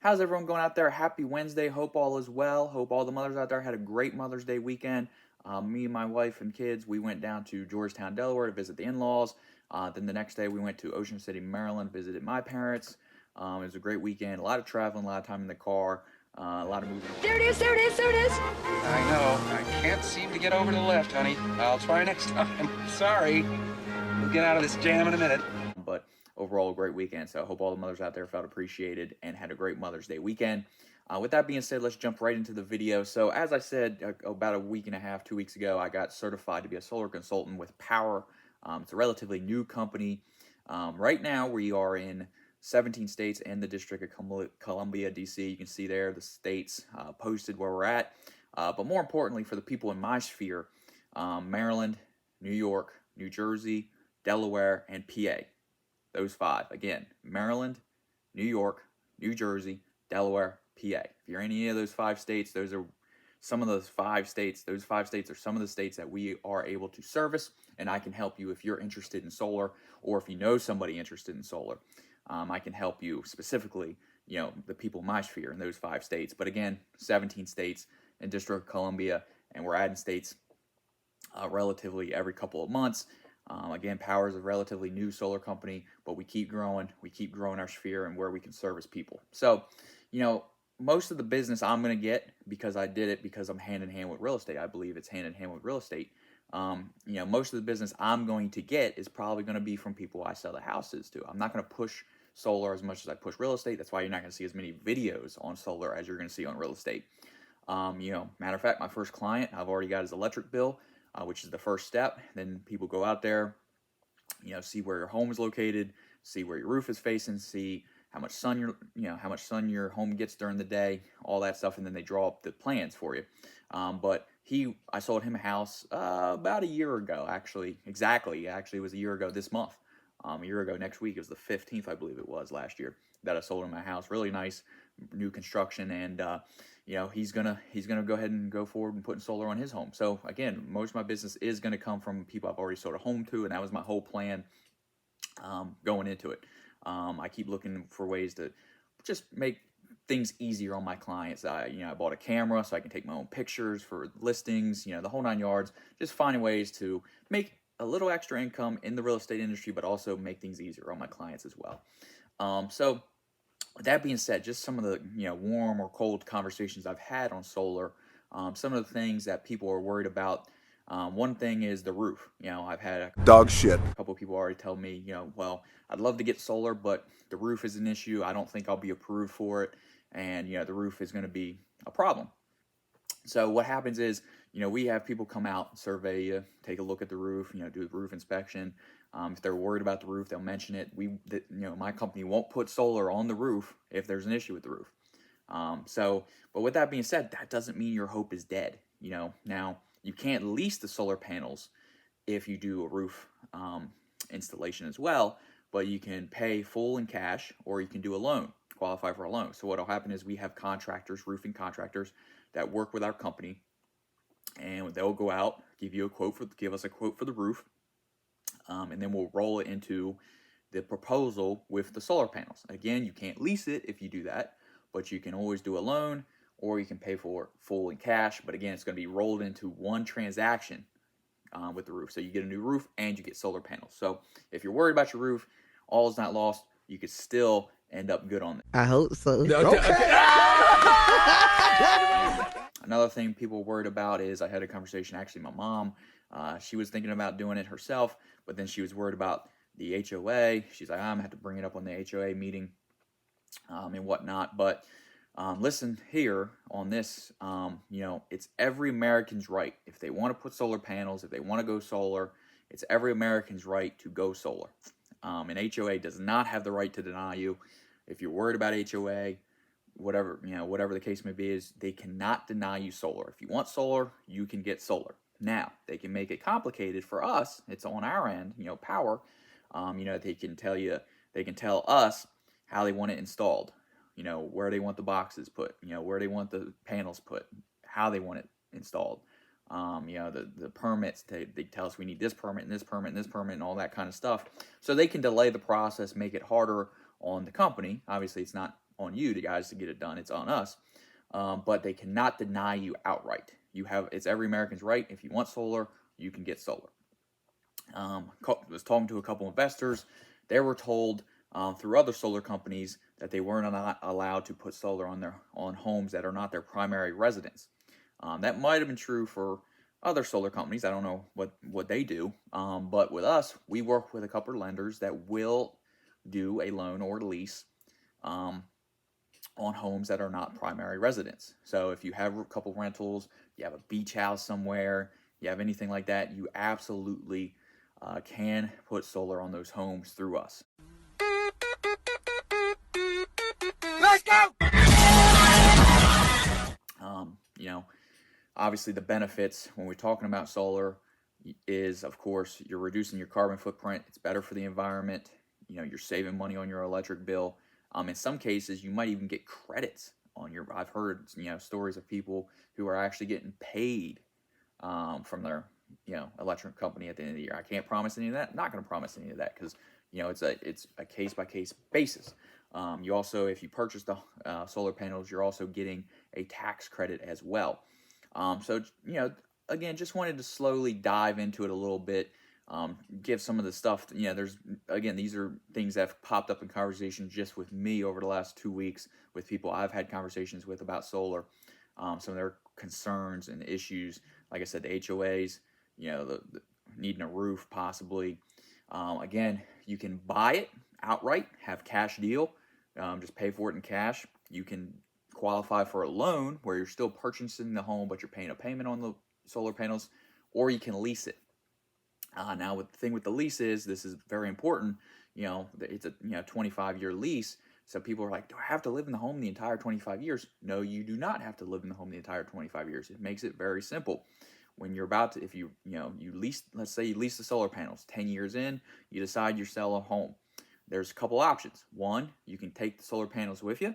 How's everyone going out there? Happy Wednesday. Hope all is well. Hope all the mothers out there had a great Mother's Day weekend. Me and my wife and kids, we went down to Georgetown, Delaware to visit the in-laws. Then the next day we went to Ocean City, Maryland, visited my parents. It was a great weekend. A lot of traveling, a lot of time in the car, a lot of moving. There it is, there it is, there it is. I know. I can't seem to get over to the left, honey. I'll try next time. Sorry. We'll get out of this jam in a minute. But overall, a great weekend. So I hope all the mothers out there felt appreciated and had a great Mother's Day weekend. With that being said, let's jump right into the video. So as I said, about a week and a half, 2 weeks ago, I got certified to be a solar consultant with Power. It's a relatively new company. Right now, we are in 17 states and the District of Columbia, D.C. You can see there the states posted where we're at. But more importantly, for the people in my sphere, Maryland, New York, New Jersey, Delaware, and PA. Those five. Again, Maryland, New York, New Jersey, Delaware, PA. If you're in any of those 5 states, those are some of those 5 states. Those 5 states are some of the states that we are able to service, and I can help you if you're interested in solar, or if you know somebody interested in solar. I can help you specifically, the people in my sphere in those 5 states. But again, 17 states and District of Columbia, and we're adding states relatively every couple of months. Again, Power is a relatively new solar company, but we keep growing. We keep growing our sphere and where we can service people. So, most of the business I'm going to get, because I did it because I'm hand in hand with real estate. I believe it's hand in hand with real estate. Most of the business I'm going to get is probably going to be from people I sell the houses to. I'm not going to push solar as much as I push real estate. That's why you're not going to see as many videos on solar as you're going to see on real estate. Matter of fact, my first client, I've already got his electric bill, which is the first step. Then people go out there, see where your home is located, see where your roof is facing, see how much sun your home gets during the day, all that stuff, and then they draw up the plans for you. But I sold him a house about a year ago, actually. Exactly, it was a year ago this month. A year ago next week, it was the 15th, I believe it was, last year, that I sold him a house. Really nice, new construction, and he's gonna go ahead and go forward and putting solar on his home. So again, most of my business is gonna come from people I've already sold a home to, and that was my whole plan going into it. I keep looking for ways to just make things easier on my clients. I bought a camera so I can take my own pictures for listings, the whole 9 yards. Just finding ways to make a little extra income in the real estate industry, but also make things easier on my clients as well. So with that being said, just some of the warm or cold conversations I've had on solar. Some of the things that people are worried about. One thing is the roof. I've had dog shit. A couple of people already tell me, well, I'd love to get solar, but the roof is an issue. I don't think I'll be approved for it, and the roof is going to be a problem. So what happens is, we have people come out, survey you, take a look at the roof, do the roof inspection. If they're worried about the roof, they'll mention it. My company won't put solar on the roof if there's an issue with the roof. But with that being said, that doesn't mean your hope is dead. Now you can't lease the solar panels if you do a roof installation as well, but you can pay full in cash, or you can do a loan, qualify for a loan. So what'll happen is we have contractors, roofing contractors, that work with our company, and they'll go out, give us a quote for the roof, and then we'll roll it into the proposal with the solar panels. Again, you can't lease it if you do that, but you can always do a loan, or you can pay for full in cash. But again, it's going to be rolled into one transaction with the roof. So you get a new roof and you get solar panels. So if you're worried about your roof, all is not lost. You could still end up good on it. I hope so. Okay. Another thing people are worried about is, I had a conversation, actually my mom, she was thinking about doing it herself, but then she was worried about the HOA. She's like, I'm going to have to bring it up on the HOA meeting and whatnot. But listen here on this, it's every American's right. If they want to put solar panels, if they want to go solar, it's every American's right to go solar. And HOA does not have the right to deny you. If you're worried about HOA, whatever the case may be, is they cannot deny you solar. If you want solar, you can get solar. Now, they can make it complicated for us. It's on our end, Power. They can tell us how they want it installed, where they want the boxes put, where they want the panels put, how they want it installed. The permits, they tell us we need this permit and this permit and this permit and all that kind of stuff. So they can delay the process, make it harder on the company. Obviously, it's not on you, the guys, to get it done. It's on us. But they cannot deny you outright. It's every American's right. If you want solar, you can get solar. Was talking to a couple investors. They were told through other solar companies that they weren't not allowed to put solar on homes that are not their primary residence. That might have been true for other solar companies. I don't know what they do, but with us, we work with a couple of lenders that will do a loan or lease on homes that are not primary residence. So if you have a couple rentals, you have a beach house somewhere, you have anything like that, you absolutely can put solar on those homes through us. Let's go! You know, obviously the benefits when we're talking about solar is, of course, you're reducing your carbon footprint. It's better for the environment. You know, you're saving money on your electric bill. In some cases, you might even get credits on your. I've heard stories of people who are actually getting paid from their electric company at the end of the year. I can't promise any of that. Not going to promise any of that because it's a case by case basis. You also, if you purchase the solar panels, you're also getting a tax credit as well. So again, just wanted to slowly dive into it a little bit. Give some of the stuff. These are things that have popped up in conversations just with me over the last 2 weeks with people I've had conversations with about solar. Some of their concerns and issues, like I said, the HOAs, the needing a roof possibly. Again, you can buy it outright, have cash deal, just pay for it in cash. You can qualify for a loan where you're still purchasing the home, but you're paying a payment on the solar panels, or you can lease it. Now, the thing with the lease is, this is very important. It's a 25-year lease. So people are like, do I have to live in the home the entire 25 years? No, you do not have to live in the home the entire 25 years. It makes it very simple. When you're about to, if you lease, let's say you lease the solar panels, 10 years in, you decide you sell a home. There's a couple options. One, you can take the solar panels with you.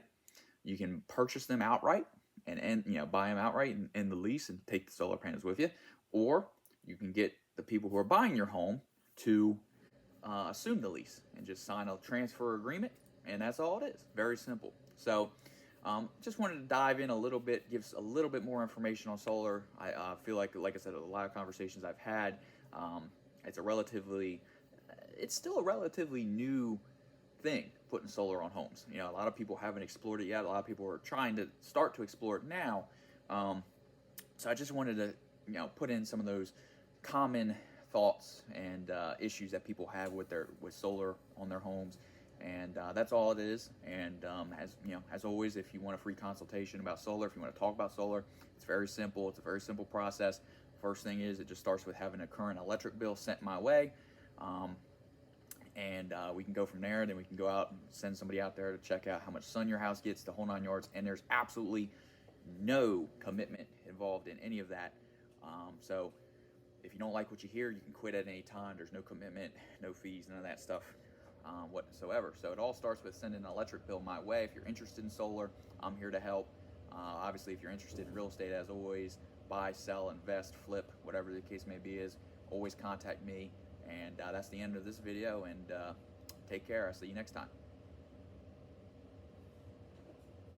You can purchase them outright and buy them outright in the lease and take the solar panels with you. Or you can get the people who are buying your home to assume the lease and just sign a transfer agreement, and that's all it is. Very simple. So just wanted to dive in a little bit, give a little bit more information on solar. I feel like I said, a lot of conversations I've had, it's still a relatively new thing, putting solar on homes. A lot of people haven't explored it yet. A lot of people are trying to start to explore it now. So I just wanted to put in some of those common thoughts and issues that people have with solar on their homes, and that's all it is. And as always, if you want a free consultation about solar, if you want to talk about solar, it's very simple. It's a very simple process. First thing is, it just starts with having a current electric bill sent my way, and we can go from there. Then we can go out and send somebody out there to check out how much sun your house gets, the whole 9 yards, and there's absolutely no commitment involved in any of that. So if you don't like what you hear, you can quit at any time. There's no commitment, no fees, none of that stuff whatsoever. So it all starts with sending an electric bill my way. If you're interested in solar, I'm here to help. Obviously, if you're interested in real estate, as always, buy, sell, invest, flip, whatever the case may be, always contact me. And that's the end of this video, and take care. I'll see you next time.